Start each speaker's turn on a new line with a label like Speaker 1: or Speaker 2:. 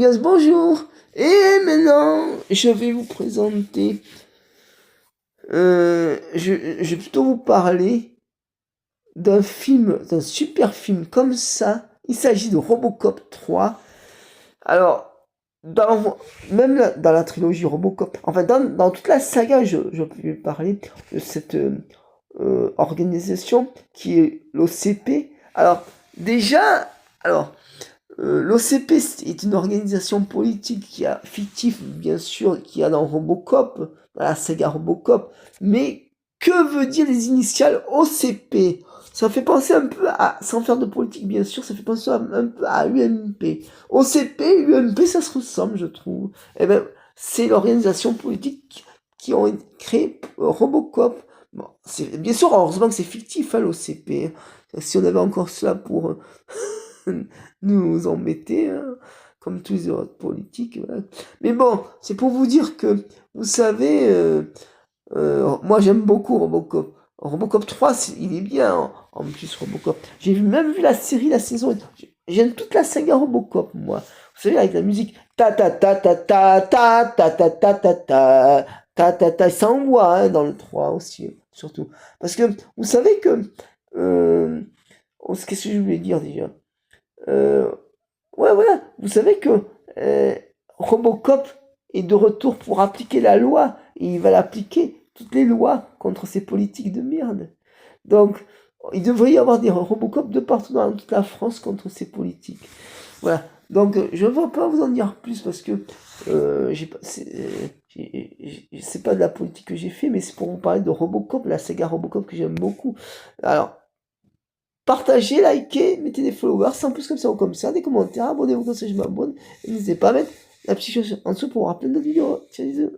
Speaker 1: Yes, bonjour. Et maintenant, je vais vous présenter. Je vais plutôt vous parler d'un film, d'un super film comme ça. Il s'agit de Robocop 3. Alors, même dans la trilogie Robocop, enfin dans toute la saga, je peux parler de cette organisation qui est l'OCP. Alors, déjà, l'OCP est une organisation politique qui a fictive, bien sûr, qui a dans Robocop, dans la saga Robocop, mais que veut dire les initiales OCP? Ça fait penser un peu à, sans faire de politique bien sûr, ça fait penser un peu à UMP. OCP, UMP, ça se ressemble, je trouve. Eh ben, c'est l'organisation politique qui ont créé Robocop. Bon, bien sûr, heureusement que c'est fictif, hein, l'OCP. Si on avait encore cela pour nous embêter, hein, comme tous les autres politiques. Voilà. Mais bon, c'est pour vous dire que, vous savez, moi j'aime beaucoup Robocop. Robocop 3, il est bien en plus Robocop. Même vu la série, la saison. J'aime toute la saga Robocop, moi. Vous savez, avec la musique ta ta ta ta ta ta ta ta ta ta ta ta ta ta, ça envoie hein, dans le 3 aussi, surtout. Parce que vous savez que. Qu'est-ce que je voulais dire déjà? Euh, ouais, voilà. Vous savez que euh, Robocop est de retour pour appliquer la loi. Et il va l'appliquer, toutes les lois, contre ces politiques de merde. Donc, il devrait y avoir des Robocop de partout dans toute la France contre ces politiques. Voilà. Donc, je ne vais pas vous en dire plus parce que c'est pas de la politique que j'ai fait, mais c'est pour vous parler de Robocop, la saga Robocop que j'aime beaucoup. Alors, partagez, likez, mettez des followers, sans plus comme ça ou comme ça, des commentaires, abonnez-vous comme ça je m'abonne. Et n'hésitez pas à mettre la petite chose en dessous pour voir plein d'autres vidéos. Ciao, bisous.